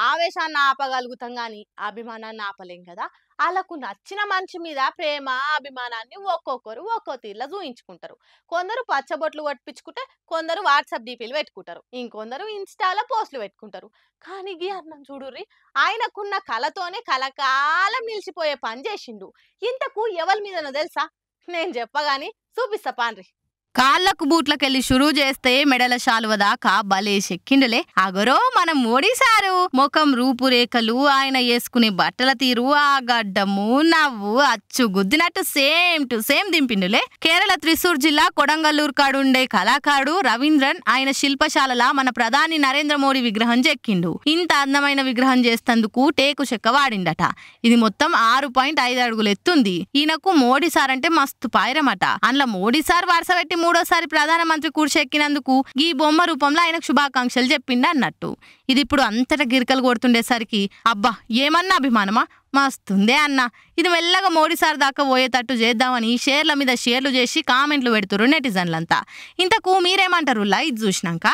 ఆవేశాన్ని ఆపగలుగుతాం గాని, అభిమానాన్ని ఆపలేం గదా! ఆళ్ళకు నచ్చిన మనిషి మీద ప్రేమ, అభిమానాన్ని ఒక్కొక్కరు ఒక్కో తీరులో జూయించుకుంటారు. కొందరు పచ్చబొట్లు కొట్టిపిచ్చుకుంటే, కొందరు వాట్సాప్ డీపీలు పెట్టుకుంటారు. ఇంకొందరు ఇన్‌స్టాలో పోస్ట్‌లు పెట్టుకుంటారు. కానీ గీ అన్నం చూడుర్రి, ఆయనకున్న కళతోనే కలకాలం నిలిచిపోయే పని జేషిండు. ఇంతకు ఎవలి మీదనో తెలుసా? నేను చెప్పగాని చూపిస్తా పాండ్రి. కాళ్ళకు బూట్లకెళ్ళి షురూ చేస్తే మెడల శాలువ దాకా భలే చెక్కిండులే అగరో మన మోడీ సారు. ముఖం రూపురేఖలు, ఆయన వేసుకునే బట్టల తీరు, ఆ గడ్డము నవ్వు అచ్చు గుద్దినట్టు సేమ్ టు సేమ్ దింపిండులే. కేరళ త్రిశూర్ జిల్లా కొడంగల్లూరు కాడుండే కళాకారుడు రవీంద్రన్ ఆయన శిల్పశాలలా మన ప్రధాని నరేంద్ర మోడీ విగ్రహం చెక్కిండు. ఇంత అందమైన విగ్రహం చేస్తందుకు టేకు చెక్క వాడిండట. ఇది మొత్తం 6.5 అడుగులు ఎత్తుంది. ఈయనకు మోడీ సార్ అంటే మస్తు పాయిరమట. అందులో మోడీ సార్ వరుస పెట్టి మూడోసారి ప్రధానమంత్రి కూర్చెక్కినందుకు ఈ బొమ్మ రూపంలో ఆయనకు శుభాకాంక్షలు చెప్పిండు అన్నట్టు. ఇది ఇప్పుడు అంతటా గిరికలు కొడుతుండేసరికి అబ్బా ఏమన్నా అభిమానమా మస్తుందే అన్న. ఇది మెల్లగా మోడీ సార్ దాకా పోయేటట్టు చేద్దామని షేర్ల మీద షేర్లు చేసి కామెంట్లు పెడుతురు నెటిజన్లంతా. ఇంతకు మీరేమంటారు ఇది చూసినాక?